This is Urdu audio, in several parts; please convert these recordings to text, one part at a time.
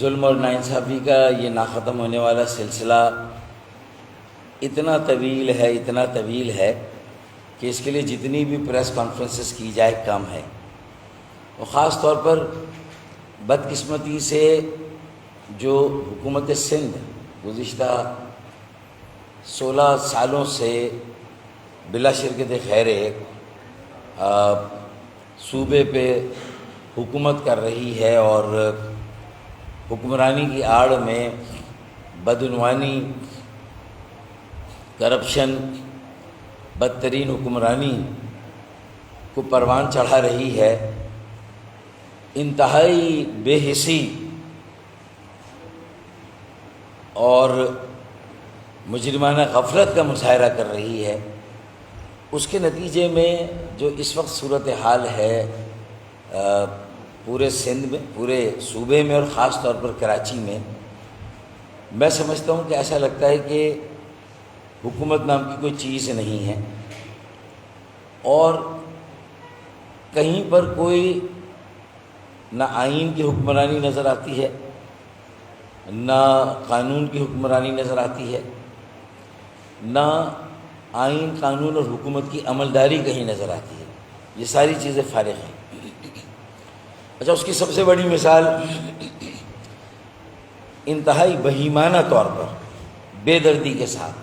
ظلم اور ناانصافی کا یہ ناختم ہونے والا سلسلہ اتنا طویل ہے کہ اس کے لیے جتنی بھی پریس کانفرنسز کی جائے کم ہے، اور خاص طور پر بدقسمتی سے جو حکومت سندھ گزشتہ 16 سالوں سے بلا شرکت خیر صوبے پہ حکومت کر رہی ہے، اور حکمرانی کی آڑ میں بدعنوانی، کرپشن، بدترین حکمرانی کو پروان چڑھا رہی ہے، انتہائی بے حسی اور مجرمانہ غفلت کا مظاہرہ کر رہی ہے، اس کے نتیجے میں جو اس وقت صورتحال ہے پورے سندھ میں، پورے صوبے میں، اور خاص طور پر کراچی میں سمجھتا ہوں کہ ایسا لگتا ہے کہ حکومت نام کی کوئی چیز نہیں ہے، اور کہیں پر کوئی نہ آئین کی حکمرانی نظر آتی ہے، نہ قانون کی حکمرانی نظر آتی ہے، نہ آئین، قانون اور حکومت کی عملداری کہیں نظر آتی ہے، یہ ساری چیزیں فارغ ہیں۔ اچھا، اس کی سب سے بڑی مثال انتہائی بہیمانہ طور پر بے دردی کے ساتھ،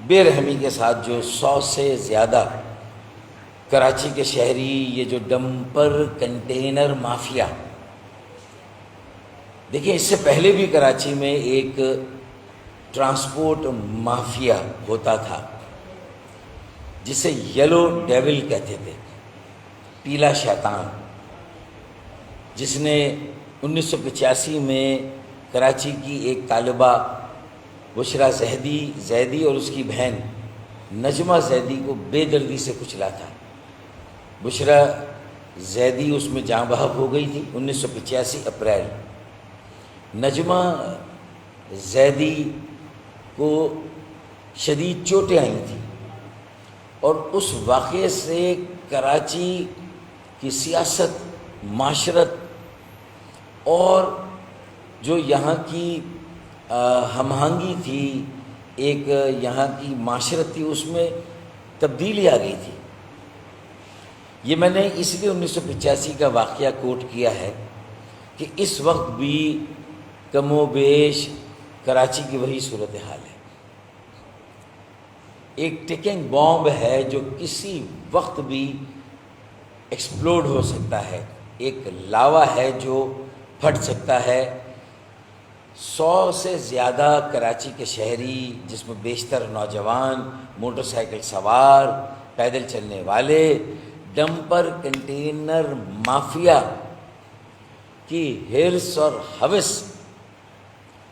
بے رحمی کے ساتھ جو 100 سے زیادہ کراچی کے شہری، یہ جو ڈمپر کنٹینر مافیا، دیکھیں اس سے پہلے بھی کراچی میں ایک ٹرانسپورٹ مافیا ہوتا تھا جسے یلو ڈیول کہتے تھے، پیلا شیطان، جس نے 1985 میں کراچی کی ایک طالبہ بشریٰ زیدی اور اس کی بہن نجمہ زیدی کو بے دردی سے کچلا تھا۔ بشریٰ زیدی اس میں جاں بحق ہو گئی تھی 1985 اپریل۔ نجمہ زیدی کو شدید چوٹیں آئی تھیں، اور اس واقعے سے کراچی کی سیاست، معاشرت اور جو یہاں کی ہم آہنگی تھی، ایک یہاں کی معاشرت تھی، اس میں تبدیلی آ گئی تھی۔ یہ میں نے اس لیے 1985 کا واقعہ کوٹ کیا ہے کہ اس وقت بھی کم و بیش کراچی کی وہی صورتحال ہے۔ ایک ٹکنگ بامب ہے جو کسی وقت بھی ایکسپلوڈ ہو سکتا ہے، ایک لاوا ہے جو پھٹ سکتا ہے۔ 100 سے زیادہ کراچی کے شہری، جس میں بیشتر نوجوان، موٹر سائیکل سوار، پیدل چلنے والے، ڈمپر کنٹینر مافیا کی ہرس اور ہوس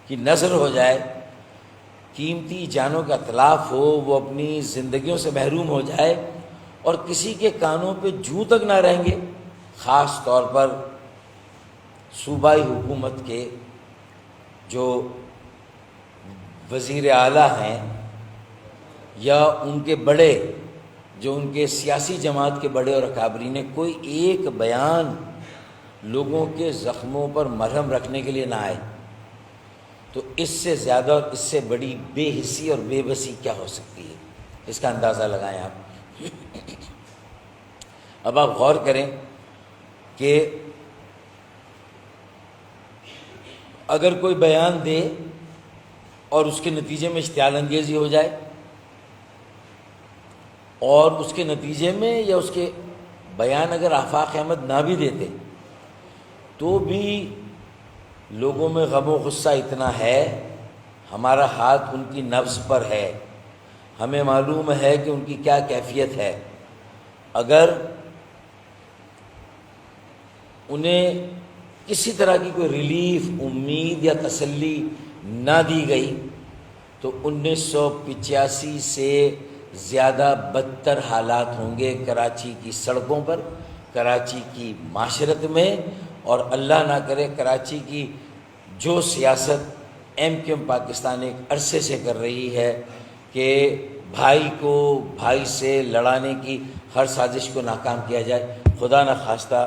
کی نظر ہو جائے، قیمتی جانوں کا اتلاف ہو، وہ اپنی زندگیوں سے محروم ہو جائے، اور کسی کے کانوں پہ جوں تک نہ رہیں گے، خاص طور پر صوبائی حکومت کے جو وزیر اعلیٰ ہیں یا ان کے بڑے، جو ان کے سیاسی جماعت کے بڑے اور اکابرین نے کوئی ایک بیان لوگوں کے زخموں پر مرہم رکھنے کے لیے نہ آئے، تو اس سے زیادہ اور اس سے بڑی بے حسی اور بے بسی کیا ہو سکتی ہے؟ اس کا اندازہ لگائیں آپ۔ اب آپ غور کریں کہ اگر کوئی بیان دے اور اس کے نتیجے میں اشتعال انگیزی ہو جائے، اور اس کے نتیجے میں یا اس کے بیان اگر آفاق احمد نہ بھی دیتے، تو بھی لوگوں میں غم و غصہ اتنا ہے، ہمارا ہاتھ ان کی نبض پر ہے، ہمیں معلوم ہے کہ ان کی کیا کیفیت ہے۔ اگر انہیں کسی طرح کی کوئی ریلیف، امید یا تسلی نہ دی گئی، تو 1985 سے زیادہ بدتر حالات ہوں گے کراچی کی سڑکوں پر، کراچی کی معاشرت میں، اور اللہ نہ کرے کراچی کی جو سیاست ایم کیو ایم پاکستان ایک عرصے سے کر رہی ہے کہ بھائی کو بھائی سے لڑانے کی ہر سازش کو ناکام کیا جائے، خدا نہ خواستہ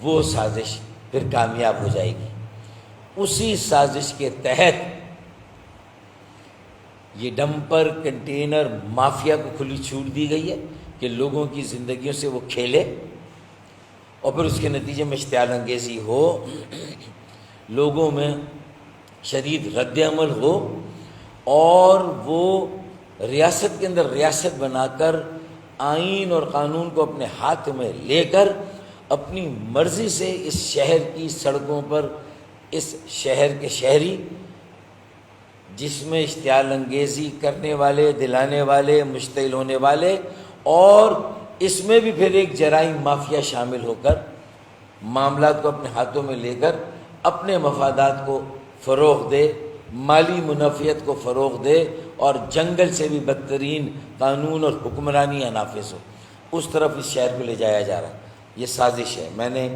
وہ سازش پھر کامیاب ہو جائے گی۔ اسی سازش کے تحت یہ ڈمپر کنٹینر مافیا کو کھلی چھوٹ دی گئی ہے کہ لوگوں کی زندگیوں سے وہ کھیلے، اور پھر اس کے نتیجے میں اشتعال انگیزی ہو، لوگوں میں شدید رد عمل ہو، اور وہ ریاست کے اندر ریاست بنا کر آئین اور قانون کو اپنے ہاتھ میں لے کر اپنی مرضی سے اس شہر کی سڑکوں پر اس شہر کے شہری، جس میں اشتعال انگیزی کرنے والے، دلانے والے، مشتعل ہونے والے، اور اس میں بھی پھر ایک جرائم مافیا شامل ہو کر معاملات کو اپنے ہاتھوں میں لے کر اپنے مفادات کو فروغ دے، مالی منافعت کو فروغ دے، اور جنگل سے بھی بدترین قانون اور حکمرانی نافذ ہو، اس طرف اس شہر کو لے جایا جا رہا ہے۔ یہ سازش ہے، میں نے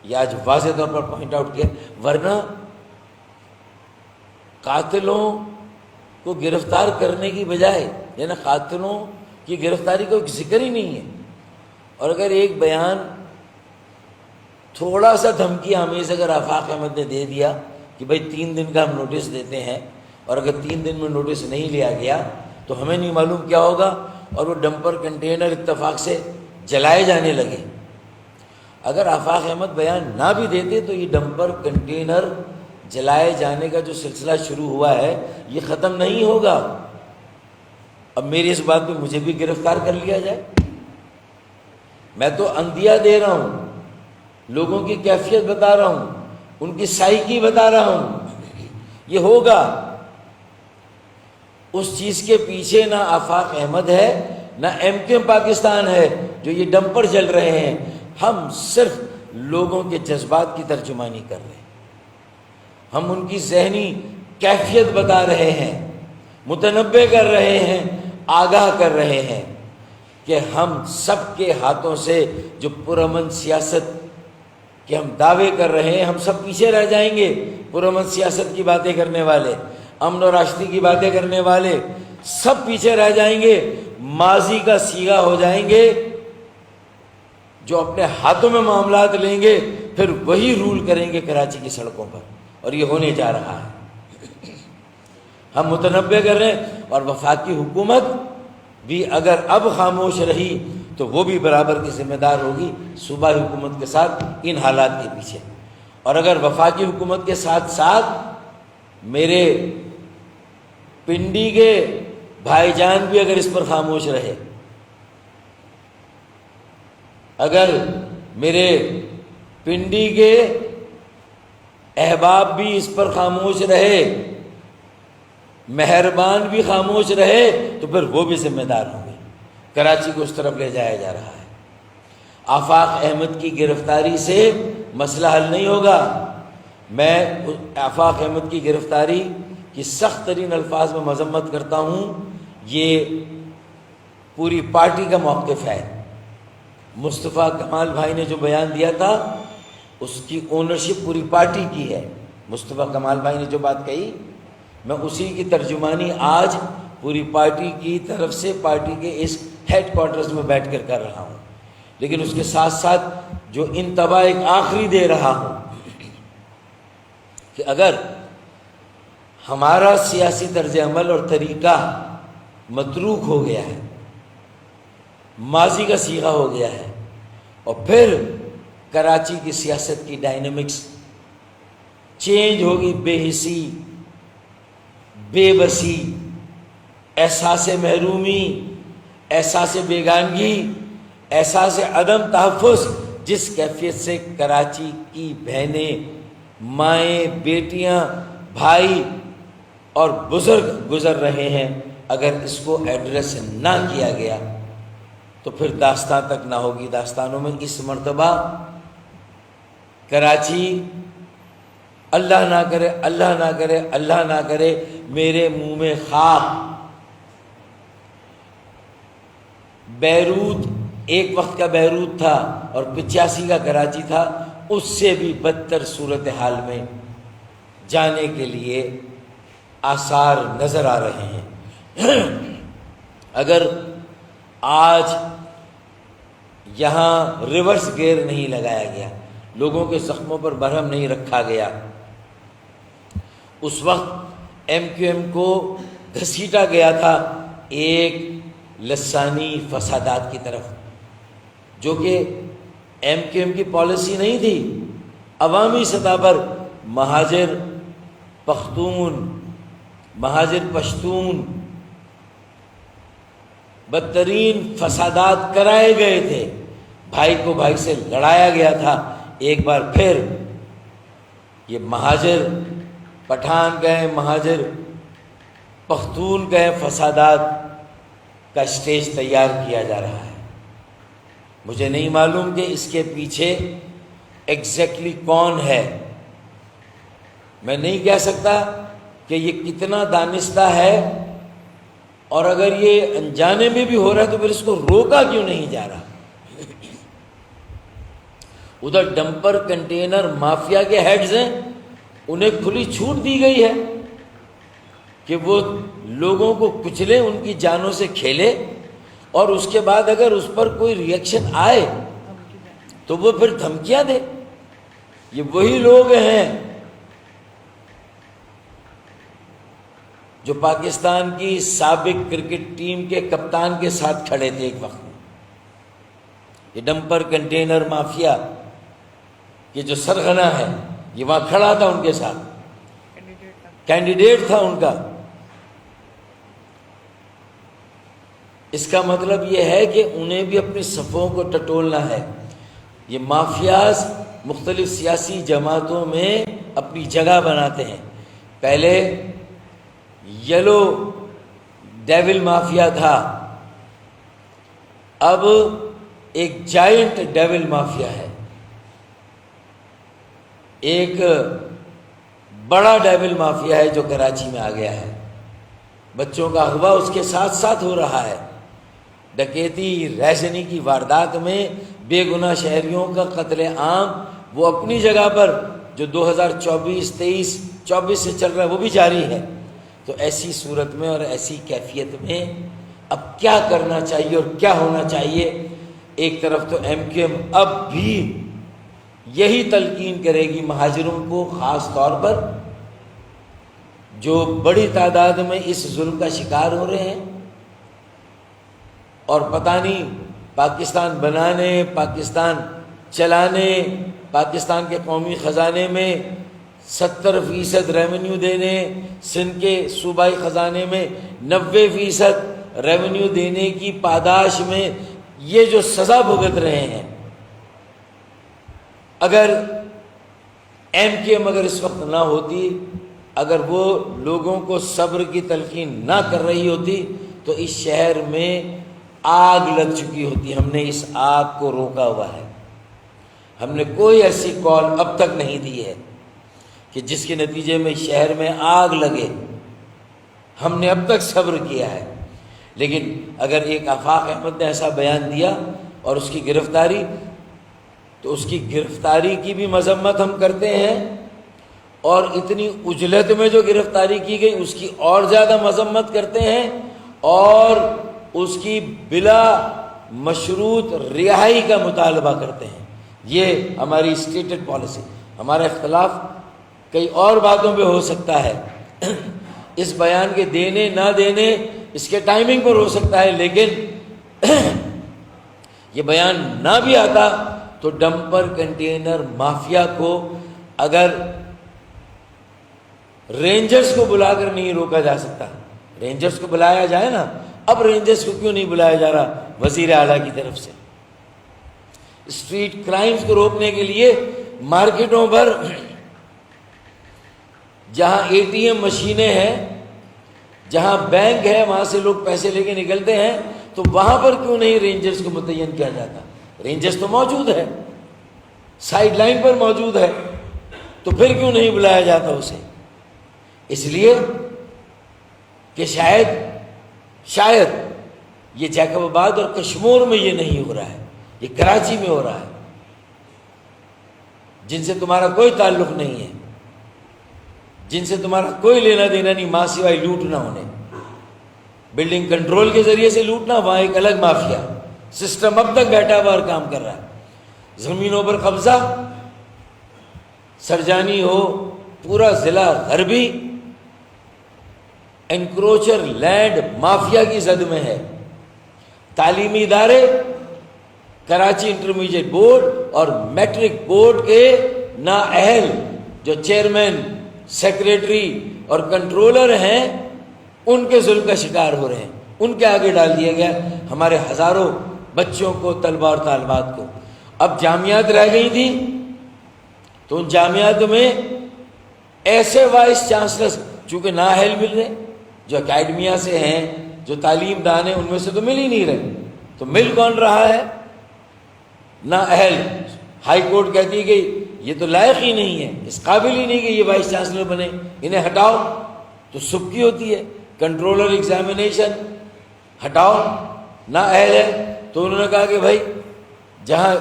یہ آج واضح طور پر پوائنٹ آؤٹ کیا، ورنہ قاتلوں کو گرفتار کرنے کی بجائے، یعنی قاتلوں کی گرفتاری کا کوئی ذکر ہی نہیں ہے، اور اگر ایک بیان تھوڑا سا دھمکی آمیز اگر آفاق احمد نے دے دیا کہ بھائی 3 دن کا ہم نوٹس دیتے ہیں، اور اگر 3 دن میں نوٹس نہیں لیا گیا تو ہمیں نہیں معلوم کیا ہوگا، اور وہ ڈمپر کنٹینر اتفاق سے جلائے جانے لگے۔ اگر آفاق احمد بیان نہ بھی دیتے تو یہ ڈمپر کنٹینر جلائے جانے کا جو سلسلہ شروع ہوا ہے یہ ختم نہیں ہوگا۔ اب میری اس بات پہ مجھے بھی گرفتار کر لیا جائے، میں تو اندیا دے رہا ہوں، لوگوں کی کیفیت بتا رہا ہوں، ان کی سائیکی بتا رہا ہوں، یہ ہوگا۔ اس چیز کے پیچھے نہ آفاق احمد ہے، نہ ایم کیو ایم پاکستان ہے جو یہ ڈمپر جل رہے ہیں، ہم صرف لوگوں کے جذبات کی ترجمانی کر رہے ہیں، ہم ان کی ذہنی کیفیت بتا رہے ہیں، متنبع کر رہے ہیں، آگاہ کر رہے ہیں کہ ہم سب کے ہاتھوں سے جو پرامن سیاست کے ہم دعوے کر رہے ہیں، ہم سب پیچھے رہ جائیں گے۔ پرامن سیاست کی باتیں کرنے والے، امن و راشدی کی باتیں کرنے والے سب پیچھے رہ جائیں گے، ماضی کا سیغہ ہو جائیں گے، جو اپنے ہاتھوں میں معاملات لیں گے پھر وہی رول کریں گے کراچی کی سڑکوں پر، اور یہ ہونے جا رہا ہے۔ ہم متنبع کر رہے ہیں، اور وفاقی حکومت بھی اگر اب خاموش رہی تو وہ بھی برابر کی ذمہ دار ہوگی صوبائی حکومت کے ساتھ ان حالات کے پیچھے، اور اگر وفاقی حکومت کے ساتھ ساتھ میرے پنڈی کے بھائی جان بھی اگر اس پر خاموش رہے، اگر میرے پنڈی کے احباب بھی اس پر خاموش رہے، مہربان بھی خاموش رہے، تو پھر وہ بھی ذمہ دار ہوں گے۔ کراچی کو اس طرف لے جایا جا رہا ہے۔ آفاق احمد کی گرفتاری سے مسئلہ حل نہیں ہوگا۔ میں آفاق احمد کی گرفتاری کی سخت ترین الفاظ میں مذمت کرتا ہوں، یہ پوری پارٹی کا موقف ہے۔ مصطفیٰ کمال بھائی نے جو بیان دیا تھا اس کی اونرشپ پوری پارٹی کی ہے۔ مصطفیٰ کمال بھائی نے جو بات کہی، میں اسی کی ترجمانی آج پوری پارٹی کی طرف سے پارٹی کے اس ہیڈ کوارٹرز میں بیٹھ کر کر رہا ہوں، لیکن اس کے ساتھ ساتھ جو انتباہ ایک آخری دے رہا ہوں کہ اگر ہمارا سیاسی طرز عمل اور طریقہ متروک ہو گیا ہے، ماضی کا سیغہ ہو گیا ہے، اور پھر کراچی کی سیاست کی ڈائنامکس چینج ہوگی، بے حسی، بے بسی، احساس محرومی، احساس بیگانگی، احساس عدم تحفظ، جس کیفیت سے کراچی کی بہنیں، مائیں، بیٹیاں، بھائی اور بزرگ گزر رہے ہیں، اگر اس کو ایڈریس نہ کیا گیا تو پھر داستان تک نہ ہوگی۔ داستانوں میں اس مرتبہ کراچی، اللہ نہ کرے، اللہ نہ کرے، اللہ نہ کرے میرے منہ میں خاک، بیروت ایک وقت کا بیروت تھا اور 85 کا کراچی تھا، اس سے بھی بدتر صورتحال میں جانے کے لیے آثار نظر آ رہے ہیں۔ اگر آج یہاں ریورس گیئر نہیں لگایا گیا، لوگوں کے زخموں پر برہم نہیں رکھا گیا، اس وقت ایم کیو ایم کو گھسیٹا گیا تھا ایک لسانی فسادات کی طرف، جو کہ ایم کیو ایم کی پالیسی نہیں تھی۔ عوامی سطح پر مہاجر پختون، مہاجر پشتون، بدترین فسادات کرائے گئے تھے، بھائی کو بھائی سے لڑایا گیا تھا۔ ایک بار پھر یہ مہاجر پٹھان گئے، مہاجر پختون گئے، فسادات کا اسٹیج تیار کیا جا رہا ہے۔ مجھے نہیں معلوم کہ اس کے پیچھے ایگزیکٹلی کون ہے، میں نہیں کہہ سکتا کہ یہ کتنا دانستہ ہے، اور اگر یہ انجانے میں بھی ہو رہا ہے تو پھر اس کو روکا کیوں نہیں جا رہا۔ ادھر ڈمپر کنٹینر مافیا کے ہیڈز ہیں، انہیں کھلی چھوٹ دی گئی ہے کہ وہ لوگوں کو کچلے، ان کی جانوں سے کھیلے، اور اس کے بعد اگر اس پر کوئی ری ایکشن آئے تو وہ پھر دھمکیاں دے۔ یہ وہی لوگ ہیں جو پاکستان کی سابق کرکٹ ٹیم کے کپتان کے ساتھ کھڑے تھے ایک وقت میں۔ یہ ڈمپر کنٹینر مافیا کہ جو سرغنہ ہے، یہ وہاں کھڑا تھا ان کے ساتھ، کینڈیڈیٹ تھا ان کا۔ اس کا مطلب یہ ہے کہ انہیں بھی اپنی صفوں کو ٹٹولنا ہے۔ یہ مافیاز مختلف سیاسی جماعتوں میں اپنی جگہ بناتے ہیں۔ پہلے یلو ڈیول مافیا تھا، اب ایک جائنٹ ڈیول مافیا ہے، ایک بڑا ڈیول مافیا ہے جو کراچی میں آ گیا ہے۔ بچوں کا اغوا اس کے ساتھ ساتھ ہو رہا ہے، ڈکیتی، ریزنی کی واردات میں بے گناہ شہریوں کا قتل عام وہ اپنی جگہ پر جو 2024 سے چل رہا ہے وہ بھی جاری ہے۔ تو ایسی صورت میں اور ایسی کیفیت میں اب کیا کرنا چاہیے اور کیا ہونا چاہیے؟ ایک طرف تو ایم کیو ایم اب بھی یہی تلقین کرے گی مہاجروں کو، خاص طور پر جو بڑی تعداد میں اس ظلم کا شکار ہو رہے ہیں، اور پتہ نہیں پاکستان بنانے، پاکستان چلانے، پاکستان کے قومی خزانے میں 70% ریونیو دینے، سندھ کے صوبائی خزانے میں 90% ریونیو دینے کی پاداش میں یہ جو سزا بھگت رہے ہیں، اگر ایم کیو ایم اگر اس وقت نہ ہوتی، اگر وہ لوگوں کو صبر کی تلقین نہ کر رہی ہوتی تو اس شہر میں آگ لگ چکی ہوتی۔ ہم نے اس آگ کو روکا ہوا ہے، ہم نے کوئی ایسی کال اب تک نہیں دی ہے کہ جس کے نتیجے میں شہر میں آگ لگے۔ ہم نے اب تک صبر کیا ہے، لیکن اگر ایک آفاق احمد نے ایسا بیان دیا اور اس کی گرفتاری، تو اس کی گرفتاری کی بھی مذمت ہم کرتے ہیں، اور اتنی عجلت میں جو گرفتاری کی گئی اس کی اور زیادہ مذمت کرتے ہیں، اور اس کی بلا مشروط رہائی کا مطالبہ کرتے ہیں۔ یہ ہماری اسٹیٹڈ پالیسی۔ ہمارا اختلاف کئی اور باتوں پہ ہو سکتا ہے، اس بیان کے دینے نہ دینے اس کے ٹائمنگ پر ہو سکتا ہے، لیکن یہ بیان نہ بھی آتا تو ڈمپر کنٹینر مافیا کو اگر رینجرز کو بلا کر نہیں روکا جا سکتا، رینجرز کو بلایا جائے نا، اب رینجرز کو کیوں نہیں بلایا جا رہا وزیر اعلیٰ کی طرف سے؟ اسٹریٹ کرائمز کو روکنے کے لیے مارکیٹوں پر جہاں اے ٹی ایم مشینیں ہیں، جہاں بینک ہے، وہاں سے لوگ پیسے لے کے نکلتے ہیں، تو وہاں پر کیوں نہیں رینجرز کو متعین کیا جاتا؟ رینجرز تو موجود ہے، سائیڈ لائن پر موجود ہے، تو پھر کیوں نہیں بلایا جاتا اسے؟ اس لیے کہ شاید یہ جیکب آباد اور کشمور میں یہ نہیں ہو رہا ہے، یہ کراچی میں ہو رہا ہے، جن سے تمہارا کوئی تعلق نہیں ہے، جن سے تمہارا کوئی لینا دینا نہیں، ماں سوائے لوٹ نہ ہونے، بلڈنگ کنٹرول کے ذریعے سے لوٹنا، وہاں ایک الگ مافیا سسٹم اب تک بیٹھا ہوا اور کام کر رہا ہے۔ زمینوں پر قبضہ، سرجانی ہو، پورا ضلع غربی انکروچر لینڈ مافیا کی زد میں ہے. تعلیمی ادارے کراچی انٹرمیڈیٹ بورڈ اور میٹرک بورڈ کے نااہل جو چیئرمین، سیکریٹری اور کنٹرولر ہیں ان کے ظلم کا شکار ہو رہے ہیں. ان کے آگے ڈال دیا گیا ہمارے ہزاروں بچوں کو، طلباء اور طالبات کو. اب جامعات رہ گئی تھیں تو ان جامعات میں ایسے وائس چانسلرز چونکہ نااہل مل رہے، جو اکیڈمیا سے ہیں، جو تعلیم دان ہیں، ان میں سے تو مل ہی نہیں رہے. تو مل کون رہا ہے؟ نااہل. ہائی کورٹ کہتی کہ یہ تو لائق ہی نہیں ہے، اس قابل ہی نہیں کہ یہ وائس چانسلر بنے، انہیں ہٹاؤ. تو سبکی ہوتی ہے، کنٹرولر ایگزامینیشن ہٹاؤ، نااہل ہے. تو انہوں نے کہا کہ بھائی جہاں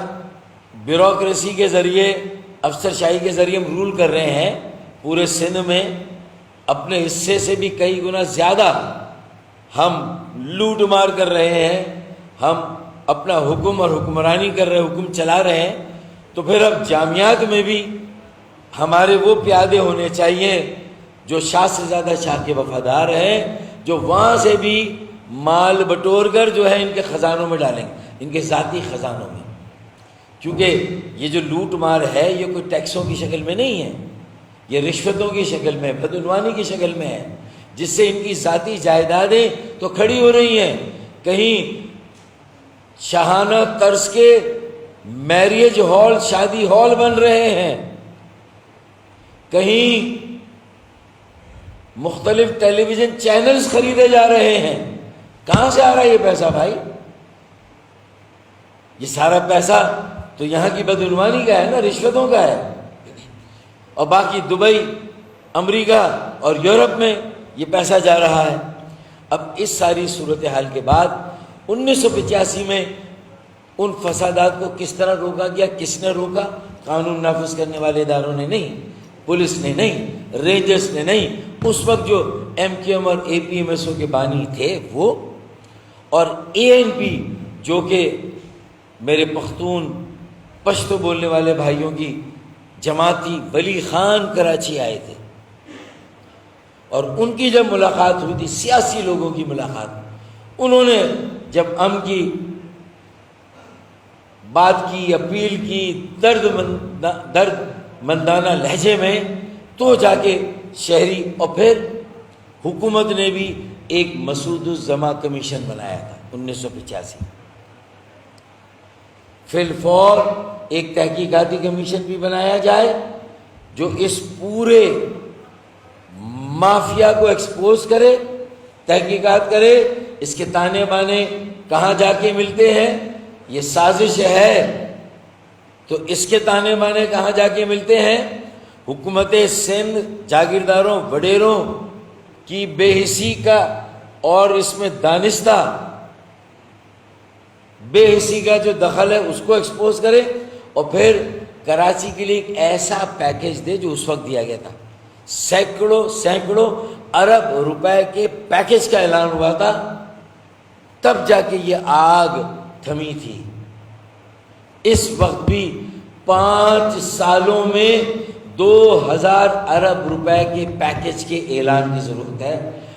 بیوروکریسی کے ذریعے، افسر شاہی کے ذریعے ہم رول کر رہے ہیں پورے سندھ میں، اپنے حصے سے بھی کئی گنا زیادہ ہم لوٹ مار کر رہے ہیں، ہم اپنا حکم اور حکمرانی کر رہے ہیں، حکم چلا رہے ہیں، تو پھر اب جامعات میں بھی ہمارے وہ پیادے ہونے چاہیے جو شاہ سے زیادہ شاہ کے وفادار ہیں، جو وہاں سے بھی مال بٹور کر جو ہے ان کے خزانوں میں ڈالیں، ان کے ذاتی خزانوں میں. کیونکہ یہ جو لوٹ مار ہے یہ کوئی ٹیکسوں کی شکل میں نہیں ہے، یہ رشوتوں کی شکل میں، بدعنوانی کی شکل میں ہے، جس سے ان کی ذاتی جائیدادیں تو کھڑی ہو رہی ہیں. کہیں شاہانہ طرز کے میریج ہال، شادی ہال بن رہے ہیں، کہیں مختلف ٹیلی ویژن چینلز خریدے جا رہے ہیں. کہاں سے آ رہا ہے یہ پیسہ بھائی؟ یہ سارا پیسہ تو یہاں کی بدعنوانی کا ہے نا، رشوتوں کا ہے. اور باقی دبئی، امریکہ اور یورپ میں یہ پیسہ جا رہا ہے. اب اس ساری صورتحال کے بعد 1985 میں ان فسادات کو کس طرح روکا گیا؟ کس نے روکا؟ قانون نافذ کرنے والے اداروں نے نہیں، پولیس نے نہیں، رینجرز نے نہیں. اس وقت جو ایم کیو ایم اور اے پی ایم ایس او کے بانی تھے وہ، اور اے این پی جو کہ میرے پختون پشتو بولنے والے بھائیوں کی جماعتی ولی خان کراچی آئے تھے، اور ان کی جب ملاقات ہوئی تھی، سیاسی لوگوں کی ملاقات، انہوں نے جب کی بات کی، اپیل کی درد مندانہ لہجے میں، تو جا کے شہری اور پھر حکومت نے بھی ایک مسعود الزما کمیشن بنایا تھا 1985. فی الفور ایک تحقیقاتی کمیشن بھی بنایا جائے جو اس پورے مافیا کو ایکسپوز کرے، تحقیقات کرے، اس کے تانے بانے کہاں جا کے ملتے ہیں، یہ سازش ہے تو اس کے تانے بانے کہاں جا کے ملتے ہیں. حکومت سندھ جاگیرداروں وڈیروں کی بے حسی کا اور اس میں دانستہ بے حسی کا جو دخل ہے اس کو ایکسپوز کرے، اور پھر کراچی کے لیے ایک ایسا پیکیج دے جو اس وقت دیا گیا تھا. سینکڑوں ارب روپے کے پیکیج کا اعلان ہوا تھا، تب جا کے یہ آگ تھمی تھی. اس وقت بھی 5 سالوں میں 2000 ارب روپے کے پیکیج کے اعلان کی ضرورت ہے.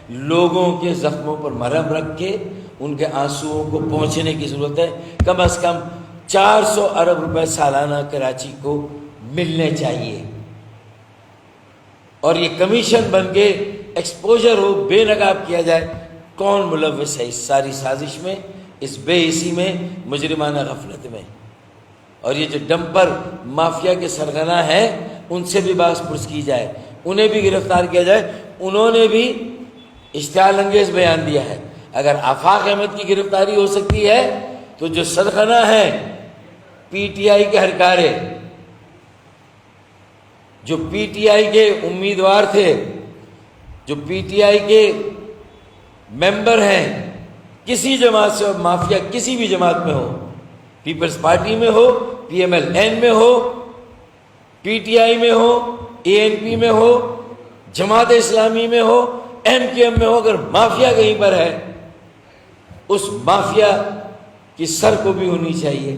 لوگوں کے زخموں پر مرہم رکھ کے ان کے آنسوؤں کو پہنچنے کی ضرورت ہے. کم از کم 400 ارب روپے سالانہ کراچی کو ملنے چاہیے، اور یہ کمیشن بن کے ایکسپوجر ہو، بے نقاب کیا جائے کون ملوث ہے اس ساری سازش میں، اس بے حسی میں، مجرمانہ غفلت میں. اور یہ جو ڈمپر مافیا کے سرغنہ ہیں ان سے بھی باز پرس کی جائے، انہیں بھی گرفتار کیا جائے. انہوں نے بھی اشتعال انگیز بیان دیا ہے. اگر آفاق احمد کی گرفتاری ہو سکتی ہے تو جو سرغنہ ہیں پی ٹی آئی کے ہرکارے، جو پی ٹی آئی کے امیدوار تھے، جو پی ٹی آئی کے ممبر ہیں، کسی جماعت سے مافیا کسی بھی جماعت میں ہو، پیپلز پارٹی میں ہو، پی ایم ایل این میں ہو، پی ٹی آئی میں ہو، اے این پی میں ہو، جماعت اسلامی میں ہو، ایم کیو ایم میں ہو، اگر مافیا کہیں پر ہے اس مافیا کی سر کو بھی ہونی چاہیے.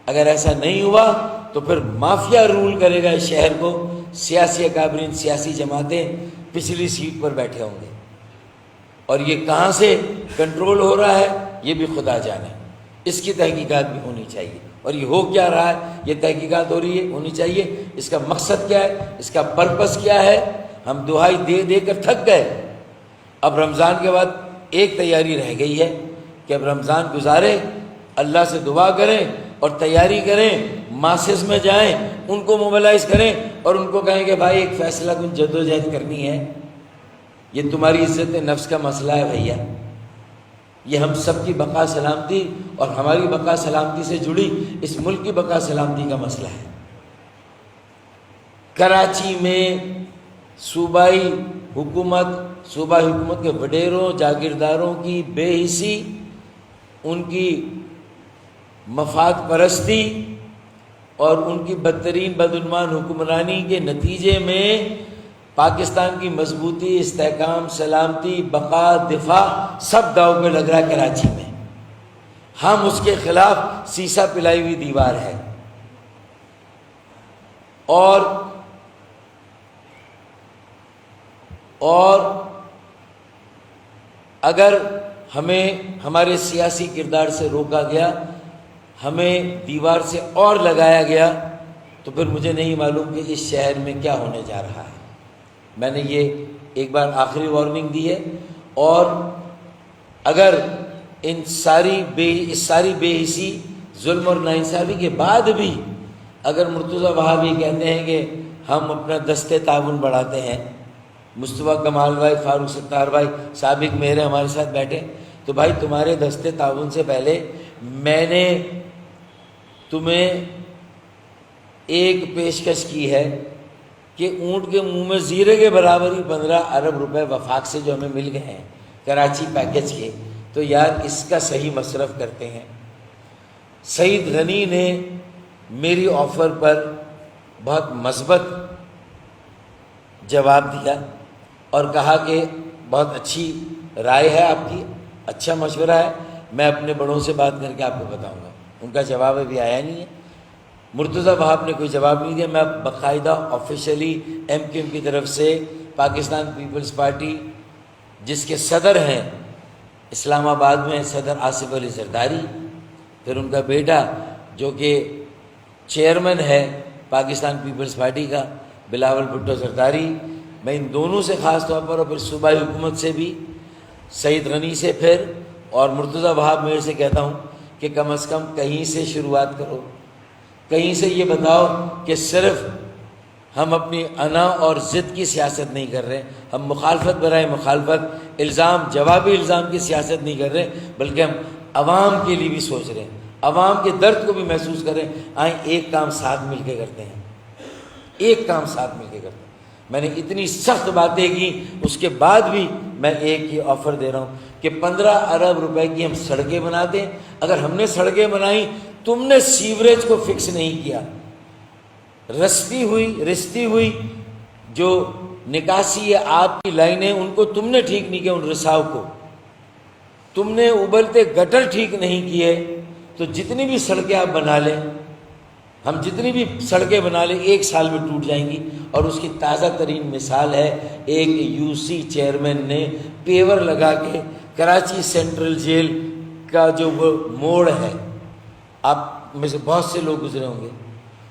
اگر ایسا نہیں ہوا تو پھر مافیا رول کرے گا اس شہر کو، سیاسی اکابرین، سیاسی جماعتیں پچھلی سیٹ پر بیٹھے ہوں گے. اور یہ کہاں سے کنٹرول ہو رہا ہے یہ بھی خدا جانے. اس کی تحقیقات بھی ہونی چاہیے. اور یہ ہو کیا رہا ہے یہ تحقیقات ہونی چاہیے. اس کا مقصد کیا ہے, اس کا پرپس کیا ہے. ہم دہائی دے دے کر تھک گئے. اب رمضان کے بعد ایک تیاری رہ گئی ہے کہ اب رمضان گزارے, اللہ سے دعا کریں اور تیاری کریں, ماسز میں جائیں, ان کو موبلائز کریں اور ان کو کہیں کہ بھائی ایک فیصلہ کن جدوجہد کرنی ہے. یہ تمہاری عزت نفس کا مسئلہ ہے بھیا. یہ ہم سب کی بقا سلامتی اور ہماری بقا سلامتی سے جڑی اس ملک کی بقا سلامتی کا مسئلہ ہے. کراچی میں صوبائی حکومت کے وڈیروں جاگیرداروں کی بے حسی, ان کی مفاد پرستی اور ان کی بدترین بدعنوان حکمرانی کے نتیجے میں پاکستان کی مضبوطی, استحکام, سلامتی, بقا, دفاع سب داؤ پہ لگ رہا ہے کراچی میں. ہم اس کے خلاف سیسا پلائی ہوئی دیوار ہے. اور اگر ہمیں ہمارے سیاسی کردار سے روکا گیا, ہمیں دیوار سے اور لگایا گیا, تو پھر مجھے نہیں معلوم کہ اس شہر میں کیا ہونے جا رہا ہے. میں نے یہ ایک بار آخری وارننگ دی ہے. اور اگر اس ساری بے حسی, ظلم اور ناانصافی کے بعد بھی اگر مرتضیٰ وہاب یہ کہتے ہیں کہ ہم اپنا دستے تعاون بڑھاتے ہیں, مصطفیٰ کمال بھائی, فاروق ستار بھائی, سابق میئر ہمارے ساتھ بیٹھے, تو بھائی تمہارے دستے تعاون سے پہلے میں نے تمہیں ایک پیشکش کی ہے کہ اونٹ کے منہ میں زیرے کے برابر ہی 15 ارب روپے وفاق سے جو ہمیں مل گئے ہیں کراچی پیکج کے, تو یار اس کا صحیح مصرف کرتے ہیں. سعید غنی نے میری آفر پر بہت مثبت جواب دیا اور کہا کہ بہت اچھی رائے ہے آپ کی, اچھا مشورہ ہے, میں اپنے بڑوں سے بات کر کے آپ کو بتاؤں گا. ان کا جواب ابھی آیا نہیں ہے. مرتضیٰ وہاب نے کوئی جواب نہیں دیا. میں باقاعدہ آفیشلی ایم کیو ایم کی طرف سے پاکستان پیپلز پارٹی جس کے صدر ہیں اسلام آباد میں صدر آصف علی زرداری, پھر ان کا بیٹا جو کہ چیئرمین ہے پاکستان پیپلز پارٹی کا بلاول بھٹو زرداری, میں ان دونوں سے خاص طور پر اور پھر صوبائی حکومت سے بھی, سعید غنی سے پھر اور مرتضیٰ وہاب میرے سے کہتا ہوں کہ کم از کم کہیں سے شروعات کرو. کہیں سے یہ بتاؤ کہ صرف ہم اپنی انا اور ضد کی سیاست نہیں کر رہے, ہم مخالفت برائے مخالفت, جوابی الزام کی سیاست نہیں کر رہے, بلکہ ہم عوام کے لیے بھی سوچ رہے ہیں, عوام کے درد کو بھی محسوس کریں. آئیں ایک کام ساتھ مل کے کرتے ہیں, ایک کام ساتھ مل کے کرتے ہیں. میں نے اتنی سخت باتیں کی, اس کے بعد بھی میں ایک ہی آفر دے رہا ہوں کہ 15 ارب روپے کی ہم سڑکیں بنا دیں. اگر ہم نے سڑکیں بنائی, تم نے سیوریج کو فکس نہیں کیا, رستی ہوئی جو نکاسی آب کی لائنیں ان کو تم نے ٹھیک نہیں کیا, ان رساؤ کو تم نے ابلتے گٹر ٹھیک نہیں کیے, تو جتنی بھی سڑکیں آپ بنا لیں, ہم جتنی بھی سڑکیں بنا لیں 1 سال میں ٹوٹ جائیں گی. اور اس کی تازہ ترین مثال ہے ایک یو سی چیئرمین نے پیور لگا کے کراچی سینٹرل جیل کا جو وہ موڑ ہے, آپ میں سے بہت سے لوگ گزرے ہوں گے,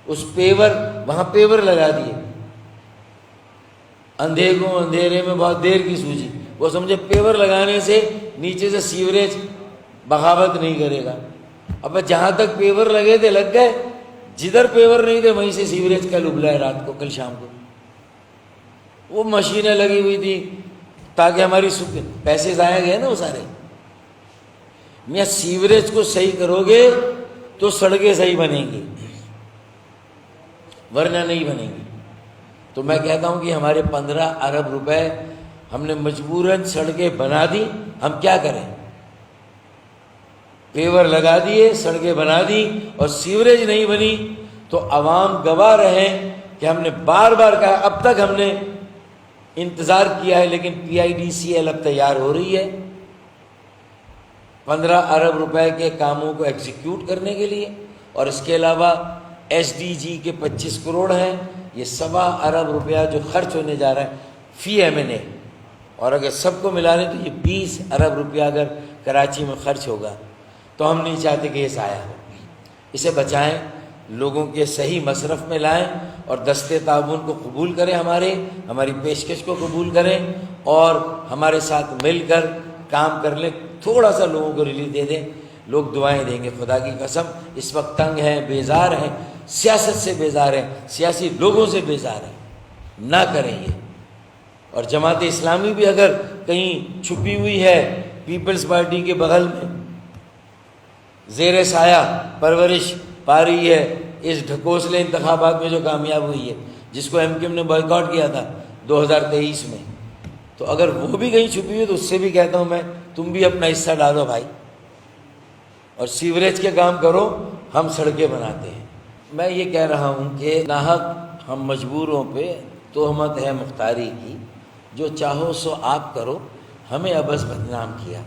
اس وہاں پیور لگا دیے. اندھیرے میں بہت دیر کی سوجی, وہ سمجھے پیور لگانے سے نیچے سے سیوریج بغاوت نہیں کرے گا. اب جہاں تک پیور لگے تھے لگ گئے, جدھر پیور نہیں تھے وہیں سے سیوریج کل ابلا ہے, رات کو, کل شام کو. وہ مشینیں لگی ہوئی تھی تاکہ ہماری پیسے ضائع گئے نا وہ سارے. میاں سیوریج کو صحیح کرو گے تو سڑکیں صحیح بنیں گی, ورنہ نہیں بنیں گی. تو میں کہتا ہوں کہ ہمارے 15 ارب روپے ہم نے مجبوراً سڑکیں بنا دی. ہم کیا کریں, پیور لگا دیے, سڑکیں بنا دی اور سیوریج نہیں بنی, تو عوام گواہ رہے کہ ہم نے بار بار کہا. اب تک ہم نے انتظار کیا ہے, لیکن PIDCL اب تیار ہو رہی ہے 15 ارب روپے کے کاموں کو ایگزیکیوٹ کرنے کے لیے. اور اس کے علاوہ SDG کے 25 کروڑ ہیں, یہ 1.25 ارب روپیہ جو خرچ ہونے جا رہا ہے فی M&A. اور اگر سب کو ملا لیں تو یہ 20 ارب روپیہ اگر کراچی میں خرچ ہوگا تو ہم نہیں چاہتے کہ یہ ضائع ہو. اسے بچائیں، لوگوں کے صحیح مصرف میں لائیں اور دستے تعاون کو قبول کریں، ہماری پیشکش کو قبول کریں اور ہمارے ساتھ مل کر کام کر لیں. تھوڑا سا لوگوں کو ریلیف دے دیں، لوگ دعائیں دیں گے. خدا کی قسم اس وقت تنگ ہیں، بیزار ہیں، سیاست سے بیزار ہیں، سیاسی لوگوں سے بیزار ہیں. نہ کریں یہ. اور جماعت اسلامی بھی اگر کہیں چھپی ہوئی ہے پیپلز پارٹی کے بغل میں، زیر سایہ پرورش پا رہی ہے اس ڈھکوسلے انتخابات میں جو کامیاب ہوئی ہے، جس کو ایم کیو ایم نے بائیکاٹ کیا تھا 2023 میں، تو اگر وہ بھی کہیں چھپی ہوئی تو اس سے بھی کہتا ہوں میں، تم بھی اپنا حصہ ڈالو بھائی، اور سیوریج کے کام کرو، ہم سڑکیں بناتے ہیں. میں یہ کہہ رہا ہوں کہ ناحق ہم مجبوروں پہ تہمت ہے مختاری کی، جو چاہو سو آپ کرو، ہمیں ابس بدنام کیا.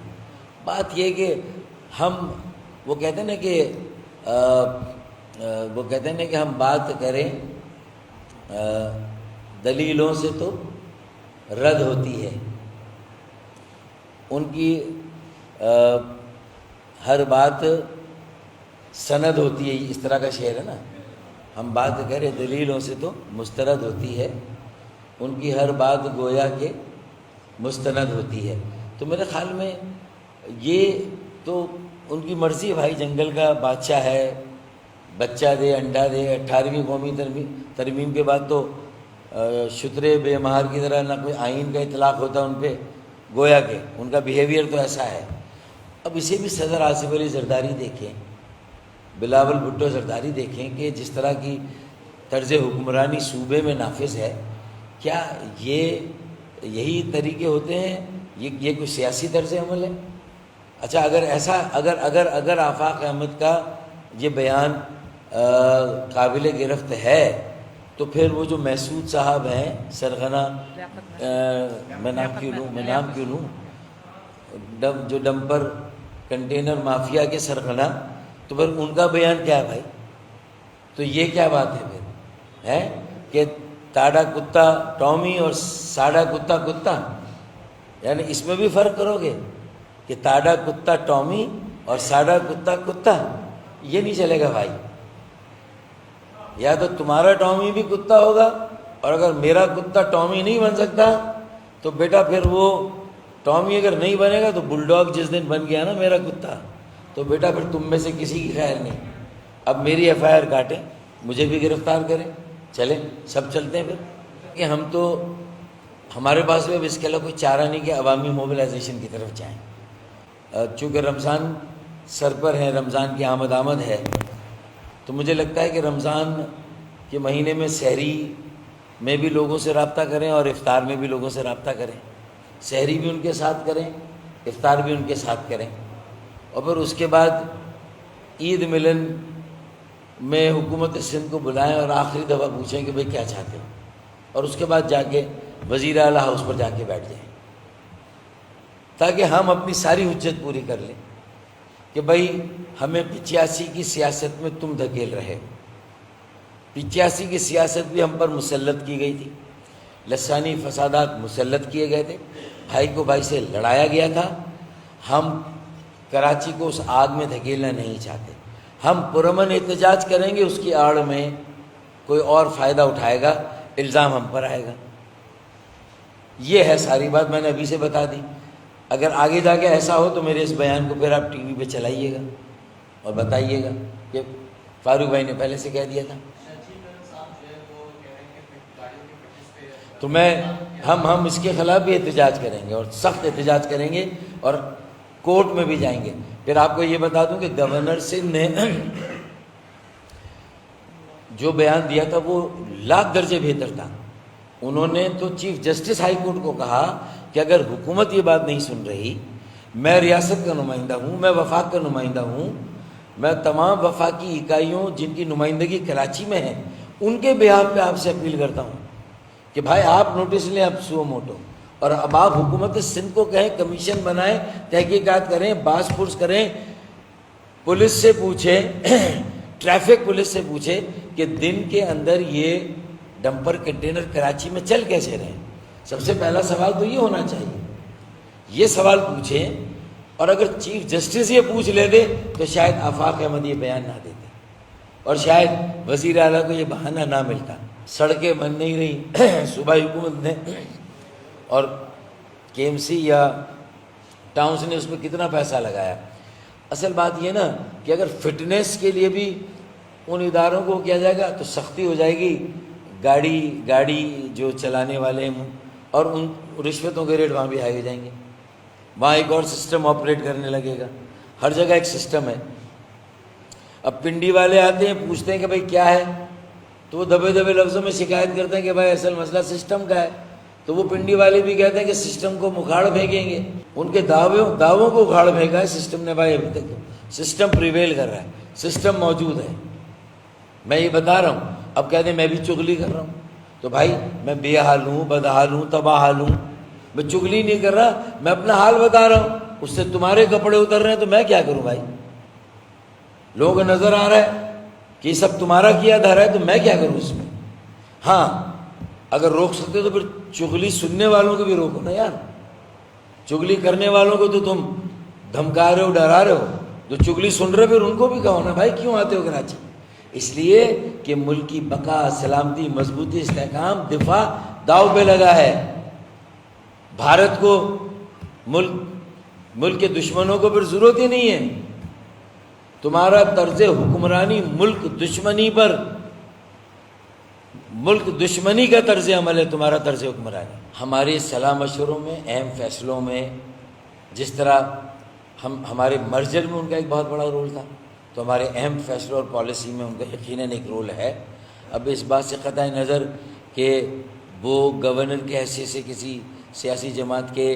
بات یہ کہ ہم وہ کہتے ہیں نا کہ ہم بات کریں دلیلوں سے تو رد ہوتی ہے. ان کی ہر بات سند ہوتی ہے، اس طرح کا شعر ہے نا. ہم بات کریں دلیلوں سے تو مسترد ہوتی ہے، ان کی ہر بات گویا کہ مستند ہوتی ہے. تو میرے خیال میں یہ تو ان کی مرضی ہے بھائی، جنگل کا بادشاہ ہے، بچہ دے انڈا دے. 18ویں قومی ترمیم کے بعد تو شترے بے مہار کی طرح نہ کوئی آئین کا اطلاق ہوتا ان پہ، گویا کہ ان کا بیہیویئر تو ایسا ہے. اب اسے بھی صدر آصف علی زرداری دیکھیں، بلاول بھٹو زرداری دیکھیں کہ جس طرح کی طرز حکمرانی صوبے میں نافذ ہے، کیا یہی طریقے ہوتے ہیں؟ یہ کوئی سیاسی طرز عمل ہے؟ اچھا اگر آفاق احمد کا یہ بیان قابل گرفت ہے تو پھر وہ جو محسود صاحب ہیں سرغنہ، میں نام کیوں لوں جو ڈمپر کنٹینر مافیا کے سرغنہ، تو پھر ان کا بیان کیا ہے بھائی؟ تو یہ کیا بات ہے پھر ہے کہ ٹاڈا کتا ٹامی اور ساڈا کتا کتا؟ یعنی اس میں بھی فرق کرو گے کہ ٹاڈا کتا ٹامی اور ساڈا کتا کتا؟ یہ نہیں چلے گا بھائی. یا تو تمہارا ٹامی بھی کتا ہوگا، اور اگر میرا کتا ٹامی نہیں بن سکتا تو بیٹا پھر وہ ٹامی اگر نہیں بنے گا تو بل ڈاگ جس دن بن گیا نا میرا کتا، تو بیٹا پھر تم میں سے کسی کی خیر نہیں. اب میری ایف آئی آر کاٹیں، مجھے بھی گرفتار کریں، چلیں سب چلتے ہیں پھر. کہ ہم تو ہمارے پاس بھی اب اس کے علاوہ کوئی چارہ نہیں کہ عوامی موبلائزیشن کی طرف جائیں. چونکہ رمضان سر پر ہے، رمضان کی آمد ہے، تو مجھے لگتا ہے کہ رمضان کے مہینے میں سحری میں بھی لوگوں سے رابطہ کریں اور افطار میں بھی لوگوں سے رابطہ کریں. سحری بھی ان کے ساتھ کریں، افطار بھی ان کے ساتھ کریں، اور پھر اس کے بعد عید ملن میں حکومت سندھ کو بلائیں اور آخری دفعہ پوچھیں کہ بھئی کیا چاہتے ہو، اور اس کے بعد جا کے وزیر اعلیٰ ہاؤس پر جا کے بیٹھ جائیں، تاکہ ہم اپنی ساری حجت پوری کر لیں کہ بھئی ہمیں 85 کی سیاست میں تم دھکیل رہے ہو. 85 کی سیاست بھی ہم پر مسلط کی گئی تھی، لسانی فسادات مسلط کیے گئے تھے، بھائی کو بھائی سے لڑایا گیا تھا. ہم کراچی کو اس آگ میں دھکیلنا نہیں چاہتے. ہم پرامن احتجاج کریں گے، اس کی آڑ میں کوئی اور فائدہ اٹھائے گا، الزام ہم پر آئے گا. یہ ہے ساری بات، میں نے ابھی سے بتا دی. اگر آگے جا کے ایسا ہو تو میرے اس بیان کو پھر آپ ٹی وی پہ چلائیے گا اور بتائیے گا کہ فاروق بھائی نے پہلے سے کہہ دیا تھا. تو ہم اس کے خلاف بھی احتجاج کریں گے اور سخت احتجاج کریں گے اور کورٹ میں بھی جائیں گے. پھر آپ کو یہ بتا دوں کہ گورنر سندھ نے جو بیان دیا تھا وہ لاکھ درجے بہتر تھا. انہوں نے تو چیف جسٹس ہائی کورٹ کو کہا کہ اگر حکومت یہ بات نہیں سن رہی، میں ریاست کا نمائندہ ہوں، میں وفاق کا نمائندہ ہوں، میں تمام وفاقی اکائیوں جن کی نمائندگی کراچی میں ہے ان کے بیہاف پہ آپ سے اپیل کرتا ہوں کہ بھائی آپ نوٹس لیں اب سو موٹو، اور اب آپ حکومت سندھ کو کہیں کمیشن بنائیں، تحقیقات کریں، باز پرس کریں، پولیس سے پوچھیں ٹریفک پولیس سے پوچھیں کہ دن کے اندر یہ ڈمپر کنٹینر کراچی میں چل کیسے رہے ہیں. سب سے پہلا سوال تو یہ ہونا چاہیے، یہ سوال پوچھیں، اور اگر چیف جسٹس یہ پوچھ لیتے تو شاید آفاق احمد یہ بیان نہ دیتے، اور شاید وزیر اعلیٰ کو یہ بہانہ نہ ملتا۔ سڑکیں بن نہیں رہی، صوبائی حکومت نے اور کے ایم سی یا ٹاؤنز نے اس میں کتنا پیسہ لگایا۔ اصل بات یہ نا کہ اگر فٹنس کے لیے بھی ان اداروں کو کیا جائے گا تو سختی ہو جائے گی، گاڑی جو چلانے والے ہیں اور ان رشوتوں کے ریٹ وہاں بھی ہائی ہو جائیں گے، وہاں ایک اور سسٹم آپریٹ کرنے لگے گا، ہر جگہ ایک سسٹم ہے۔ اب پنڈی والے آتے ہیں پوچھتے ہیں کہ بھائی کیا ہے، تو وہ دبے دبے لفظوں میں شکایت کرتے ہیں کہ بھائی اصل مسئلہ سسٹم کا ہے، تو وہ پنڈی والے بھی کہتے ہیں کہ سسٹم کو مکھاڑ پھینکیں گے، ان کے دعووں کو اکھاڑ پھینکا ہے سسٹم نے۔ بھائی ابھی تک سسٹم پریویل کر رہا ہے، سسٹم موجود ہے، میں یہ بتا رہا ہوں۔ اب کہتے ہیں میں بھی چغلی کر رہا ہوں، تو بھائی میں بے حال ہوں، بدحال ہوں، تباہ حال ہوں، میں چغلی نہیں کر رہا، میں اپنا حال بتا رہا ہوں، اس سے تمہارے کپڑے اتر رہے ہیں تو میں کیا کروں بھائی؟ لوگوں کو نظر آ رہا ہے کہ یہ سب تمہارا کیا دھرا ہے، تو میں کیا کروں اس میں؟ ہاں اگر روک سکتے تو پھر چغلی سننے والوں کو بھی روکو نا یار، چغلی کرنے والوں کو تو تم دھمکا رہے ہو، ڈرا رہے ہو، جو چغلی سن رہے پھر ان کو بھی کہو نا بھائی کیوں آتے ہو کراچی؟ اس لیے کہ ملک کی بقا، سلامتی، مضبوطی، استحکام، دفاع داؤ پہ لگا ہے۔ بھارت کو ملک کے دشمنوں کو پھر ضرورت ہی نہیں ہے، تمہارا طرز حکمرانی ملک دشمنی کا طرز عمل ہے، تمہارا طرز حکمرانی۔ ہمارے صلاح مشوروں میں، اہم فیصلوں میں، جس طرح ہمارے مرجر میں ان کا ایک بہت بڑا رول تھا، تو ہمارے اہم فیصلوں اور پالیسی میں ان کا یقیناً ایک رول ہے۔ اب اس بات سے قطع نظر کہ وہ گورنر کے حیثیت سے کسی سیاسی جماعت کے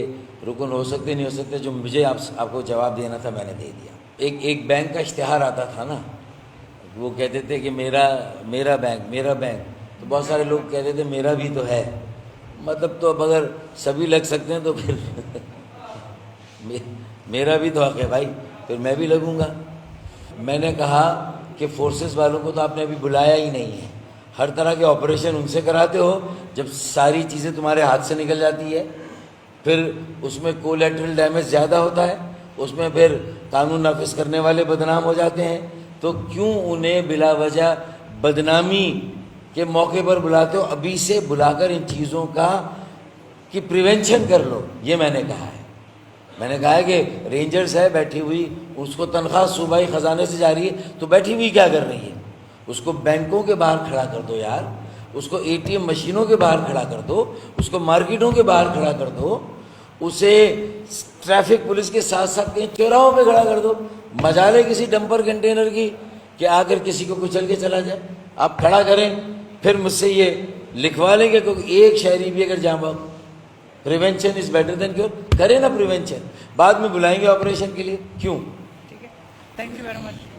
رکن ہو سکتے نہیں ہو سکتے، جو مجھے آپ کو جواب دینا تھا میں نے دے دیا۔ ایک بینک کا اشتہار آتا تھا نا، وہ کہتے تھے کہ میرا بینک، تو بہت سارے لوگ کہتے تھے میرا بھی تو ہے، مطلب تو اب اگر سبھی لگ سکتے ہیں تو پھر میرا بھی تو حق ہے بھائی، پھر میں بھی لگوں گا۔ میں نے کہا کہ فورسز والوں کو تو آپ نے ابھی بلایا ہی نہیں ہے، ہر طرح کے آپریشن ان سے کراتے ہو، جب ساری چیزیں تمہارے ہاتھ سے نکل جاتی ہے پھر اس میں کولیٹرل ڈیمیج زیادہ ہوتا ہے، اس میں پھر قانون نافذ کرنے والے بدنام ہو جاتے ہیں، تو کیوں انہیں بلا وجہ بدنامی کے موقع پر بلاتے ہو؟ ابھی سے بلا کر ان چیزوں کی پریونشن کر لو، یہ میں نے کہا ہے۔ میں نے کہا ہے کہ رینجرز ہے بیٹھی ہوئی، اس کو تنخواہ صوبائی خزانے سے جا رہی ہے، تو بیٹھی ہوئی کیا کر رہی ہے؟ اس کو بینکوں کے باہر کھڑا کر دو یار، اس کو اے ٹی ایم مشینوں کے باہر کھڑا کر دو، اس کو مارکیٹوں کے باہر کھڑا کر دو، اسے ٹریفک پولیس کے ساتھ ساتھ کہیں چوراہوں پہ کھڑا کر دو، مجال ہے کسی ڈمپر کنٹینر کی کہ آ کر کسی کو کچل کے چلا جائے، آپ کھڑا کریں، پھر مجھ سے یہ لکھوا لیں گے کہ ایک شہری بھی اگر جاں بحق، prevention is better than cure, کریں نا پریونشن، بعد میں بلائیں گے آپریشن کے لیے، کیوں؟ ٹھیک ہے، تھینک یو ویری مچ۔